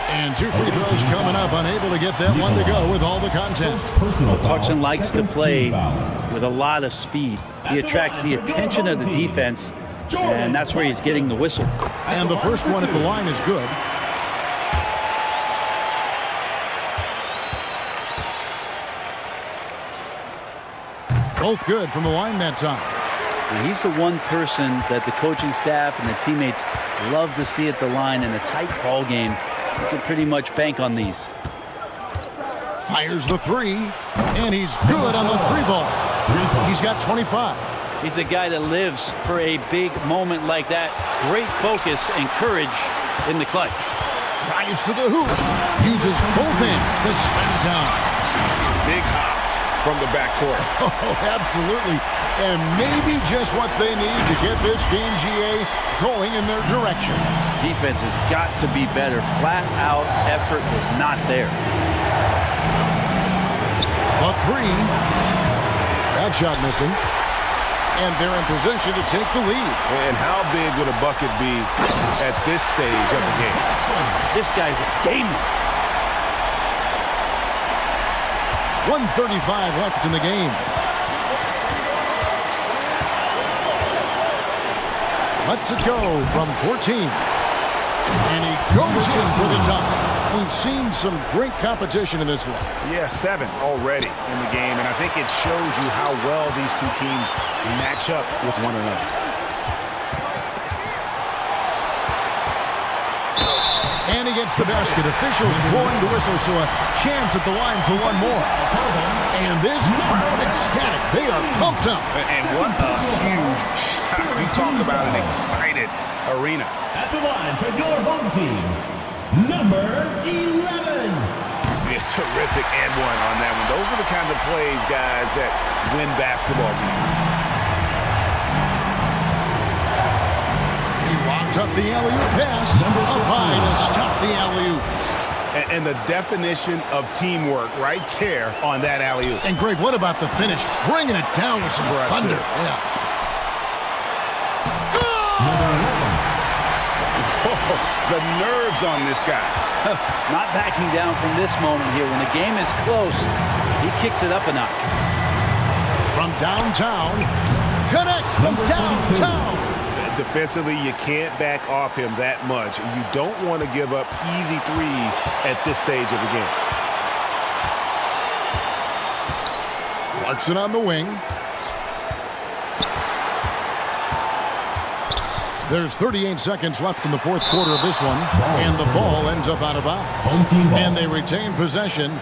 And 2 free throws coming up, unable to get that one to go with all the content. Clarkson likes to play with a lot of speed. He attracts the attention of the defense, and that's where he's getting the whistle. And the first one at the line is good. Both good from the line that time. And he's the one person that the coaching staff and the teammates love to see at the line in a tight ball game. You can pretty much bank on these. Fires the 3, and he's good on the 3 ball. He's got 25. He's a guy that lives for a big moment like that. Great focus and courage in the clutch. Drives to the hoop. Uses both hands to slam it down. Big hops from the backcourt. Oh, absolutely. And maybe just what they need to get this game, GA, going in their direction. Defense has got to be better. Flat out effort was not there. A 3. That shot missing. And they're in position to take the lead. And how big would a bucket be at this stage of the game? This guy's a gamer. 1:35 left in the game. Lets it go from 14. And he goes in for the dunk. We've seen some great competition in this one. Yeah, 7 already in the game, and I think it shows you how well these two teams match up with one another. And he gets the basket. Officials blowing the whistle, so a chance at the line for one more. And this crowd ecstatic. They are pumped up. And what a huge shot. We talk about an excited arena. At the line for your home team, number 11. Yeah, terrific and one on that one. Those are the kind of plays, guys, that win basketball games. He lobs up the alley-oop pass. Up high to stop the alley-oop. And the definition of teamwork right there on that alley-oop. And Greg, what about the finish? Bringing it down with some thunder. Yeah. The nerves on this guy. Not backing down from this moment here. When the game is close, he kicks it up a notch. From downtown, connects from downtown. Defensively, you can't back off him that much. You don't want to give up easy threes at this stage of the game. Clarkson on the wing. There's 38 seconds left in the fourth quarter of this one, and the ball ends up out of bounds. Home team ball. And they retain possession.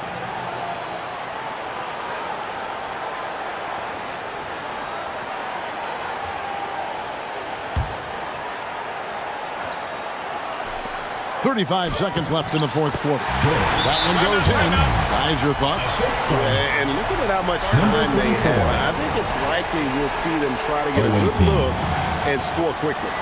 .35 seconds left in the fourth quarter. That one goes in. Guys, your thoughts? And looking at how much time they have, I think it's likely we'll see them try to get a good look and score quickly.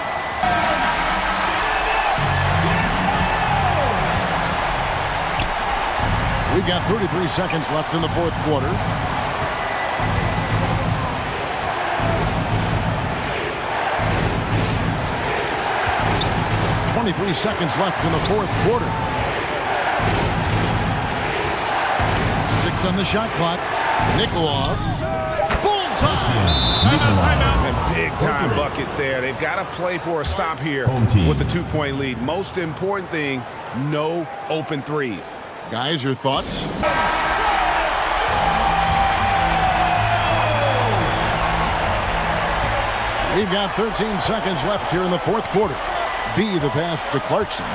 We've got 33 seconds left in the fourth quarter. .23 seconds left in the fourth quarter. 6 on the shot clock. Nikolov. Bullseye! And big time bucket there. They've got to play for a stop here with the 2-point lead. Most important thing, no open threes. Guys, your thoughts? We've got 13 seconds left here in the fourth quarter. B, the pass to Clarkson.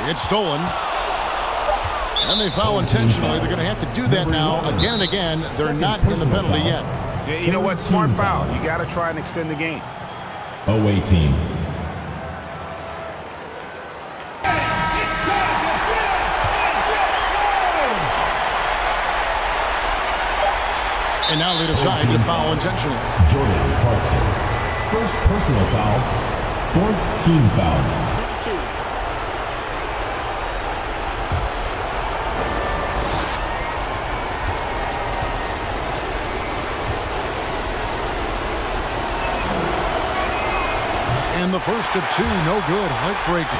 It's stolen. And they foul intentionally. They're going to have to do that now again and again. They're not in the penalty yet. Yeah, you know what? Smart foul. You got to try and extend the game. Away team. And now they decide to foul intentionally. Jordan Clarkson. First personal foul. Fourth team foul. And the first of two, no good. Heartbreaking.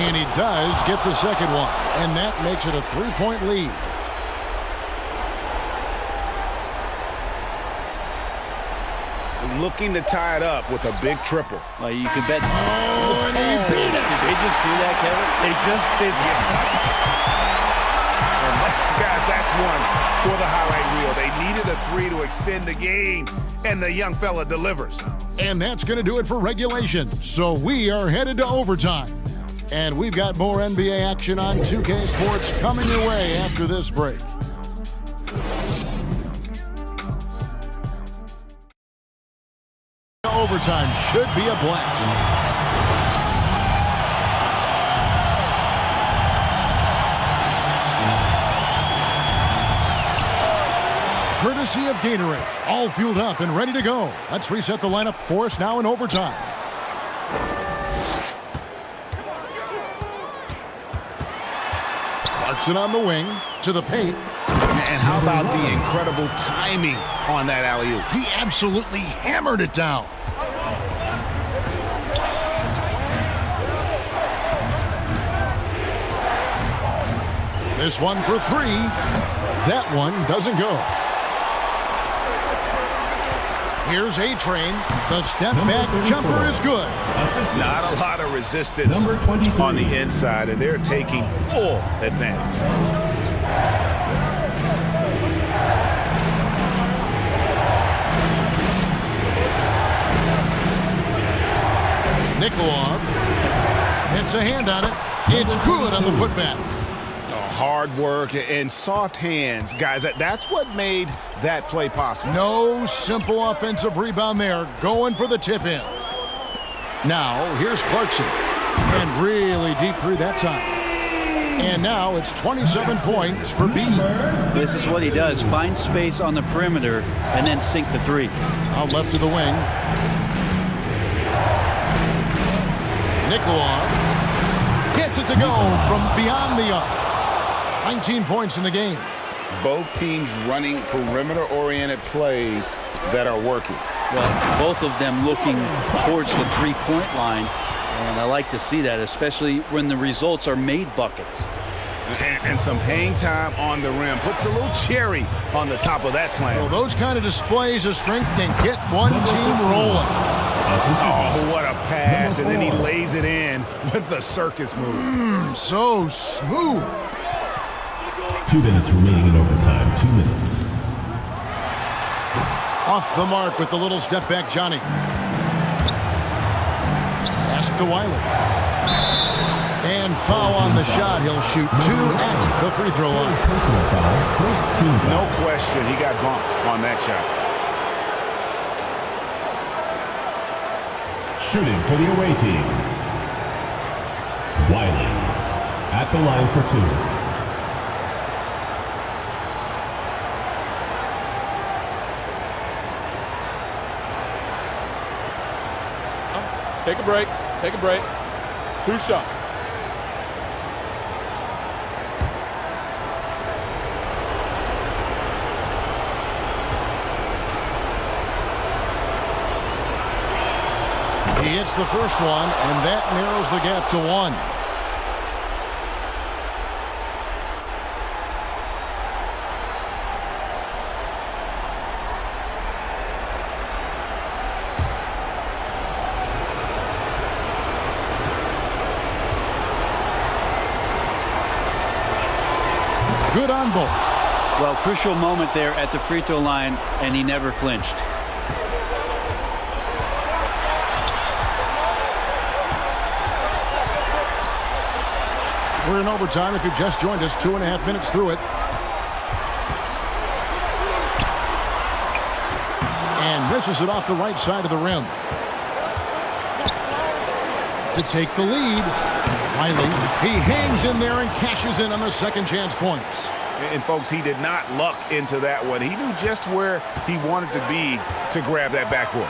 And he does get the second one. And that makes it a 3-point lead. Looking to tie it up with a big triple. Well, you can bet. Oh, and he beat it. Did they just do that, Kevin? They just did. Guys, that's one for the highlight reel. They needed a three to extend the game, and the young fella delivers. And that's going to do it for regulation. So we are headed to overtime. And we've got more NBA action on 2K Sports coming your way after this break. Overtime should be a blast. Courtesy of Gatorade, all fueled up and ready to go. Let's reset the lineup for us now in overtime. Clarkson on the wing, to the paint. And how about the incredible timing on that alley-oop? He absolutely hammered it down. This one for three. That one doesn't go. Here's A-Train. The step-back jumper is good. Not a lot of resistance on the inside, and they're taking full advantage. Nikolov gets a hand on it. It's good on the putback. Hard work and soft hands, guys. That's what made that play possible. No simple offensive rebound there. Going for the tip-in. Now, here's Clarkson. And really deep through that time. And now it's 27 points for B. This is what he does. Find space on the perimeter and then sink the three. Out left of the wing. Nikolov gets it to go from beyond the arc. 19 points in the game. Both teams running perimeter-oriented plays that are working. Well, both of them looking towards the three-point line, and I like to see that, especially when the results are made buckets. And some hang time on the rim. Puts a little cherry on the top of that slam. Well, those kind of displays of strength can get one team rolling. Oh, what a pass, and then he lays it in with the circus move. So smooth. 2 minutes remaining in overtime. 2 minutes. Off the mark with the little step back, Johnny. Pass to Wiley. And foul on the shot. He'll shoot 2 at the free throw line. Personal foul. First team foul. No question, he got bumped on that shot. Shooting for the away team. Wiley at the line for 2. Take a break. Take a break. 2 shots. He hits the first one, and that narrows the gap to 1. Good on both. Well, crucial moment there at the free throw line, and he never flinched. We're in overtime. If you just joined us, 2.5 minutes through it. And misses it off the right side of the rim. to take the lead. Wiley, he hangs in there and cashes in on the second chance points. And folks, he did not luck into that one. He knew just where he wanted to be to grab that backboard.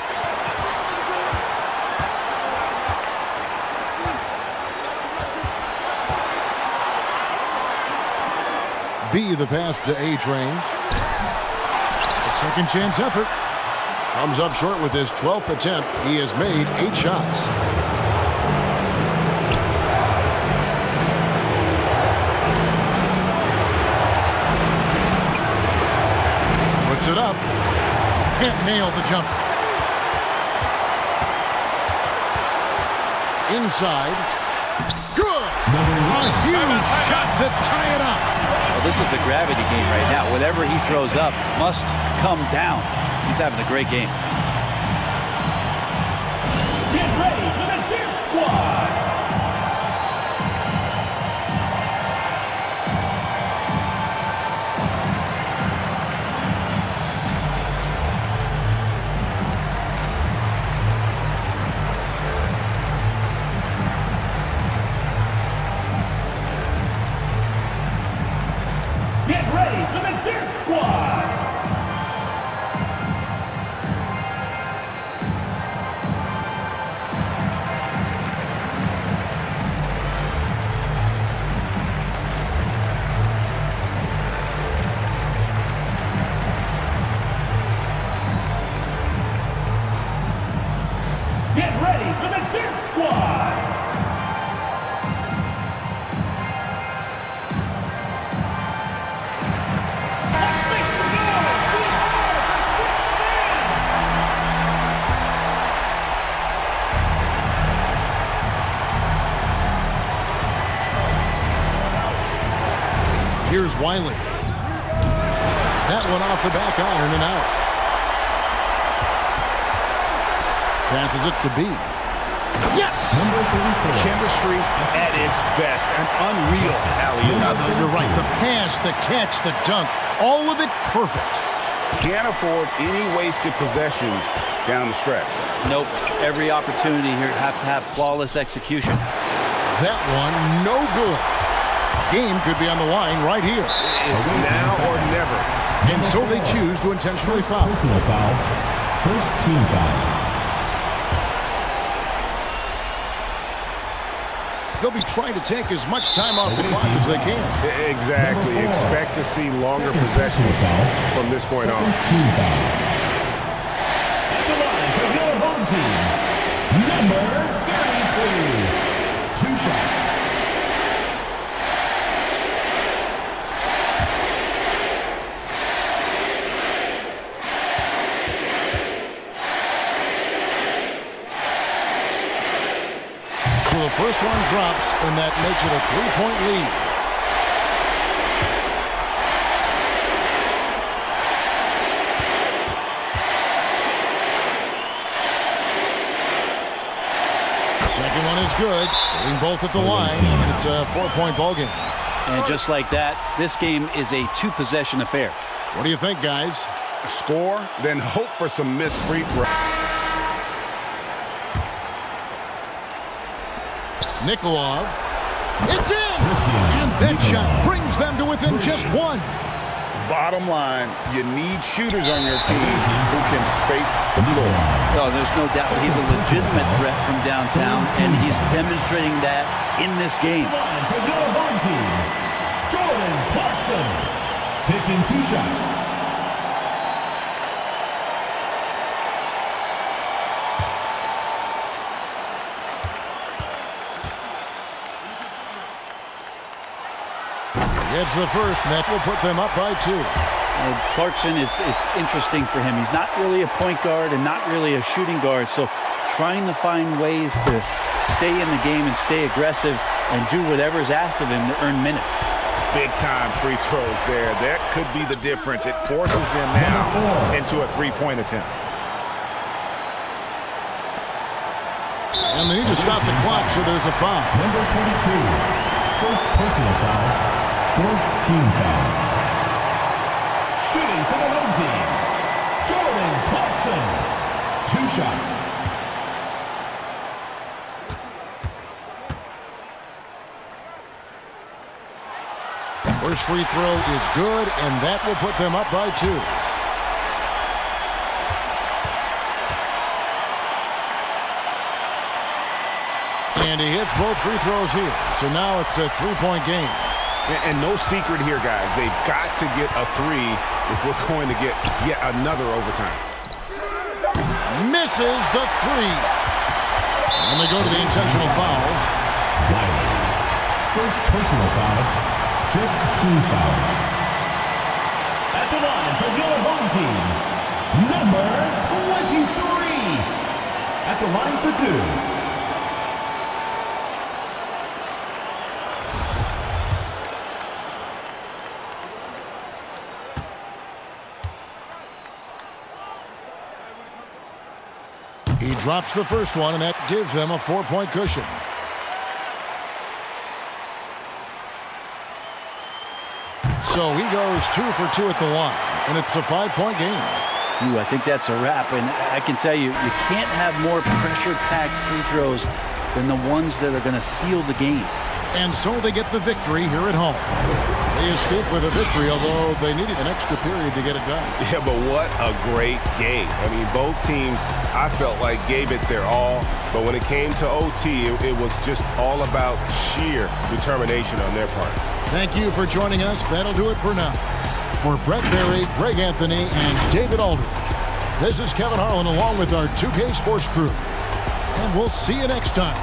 B the pass to A-Train. A second chance effort. Comes up short with his 12th attempt. He has made 8 shots. Puts it up. Can't nail the jumper. Inside. Good. A huge shot to tie it up. Well, this is a gravity game right now. Whatever he throws up must come down. He's having a great game. Get ready for the Dip Squad. Get ready for the Dip Squad. Get ready for the Dip Squad. Let's make some noise. We are the sixth man. Here's Wiley. That one off the back iron and out. Passes it to B. Yes! Chemistry at its best. An unreal alley-oop. You're right. The pass, the catch, the dunk, all of it perfect. Can't afford any wasted possessions down the stretch. Nope. Every opportunity here have to have flawless execution. That one, no good. Game could be on the line right here. It's now or never. And so they choose to intentionally foul. Personal foul. First team foul. They'll be trying to take as much time off the clock as they can. Exactly. Expect to see longer possessions from this point on. Team foul. At the line for your home team, number 32. 2 shots. So the first one drops, and that makes it a 3-point lead. Second one is good. Getting both at the line. It's a 4-point ball game. And just like that, this game is a 2-possession affair. What do you think, guys? Score, then hope for some missed free throws. Nikolov. It's in! And that shot brings them to within just 1. Bottom line, you need shooters on your team who can space the floor. Oh, there's no doubt he's a legitimate threat from downtown, and he's demonstrating that in this game. Line for your home team, Jordan Clarkson, taking 2 shots. It's the first, and that will put them up by 2. Clarkson, it's interesting for him. He's not really a point guard and not really a shooting guard, so trying to find ways to stay in the game and stay aggressive and do whatever is asked of him to earn minutes. Big-time free throws there. That could be the difference. It forces them now into a 3-point attempt. And they need to stop the clock, so there's a foul. Number 22, first personal foul. 4th team foul. Shooting for the home team, Jordan Clarkson. 2 shots. First free throw is good, and that will put them up by 2. And he hits both free throws here. So now it's a 3-point game. And no secret here, guys. They've got to get a 3 if we're going to get yet another overtime. Misses the 3. And they go to the intentional foul. First personal foul, 5th team foul. At the line for your home team, number 23. At the line for 2. He drops the first one, and that gives them a 4-point cushion. So he goes 2 for 2 at the line, and it's a 5-point game. I think that's a wrap, and I can tell you, you can't have more pressure-packed free throws than the ones that are going to seal the game. And so they get the victory here at home. They escape with a victory, although they needed an extra period to get it done. Yeah, but what a great game. I mean, both teams, I felt like, gave it their all. But when it came to OT, it was just all about sheer determination on their part. Thank you for joining us. That'll do it for now. For Brett Berry, Greg Anthony, and David Aldridge, this is Kevin Harlan along with our 2K Sports crew. And we'll see you next time.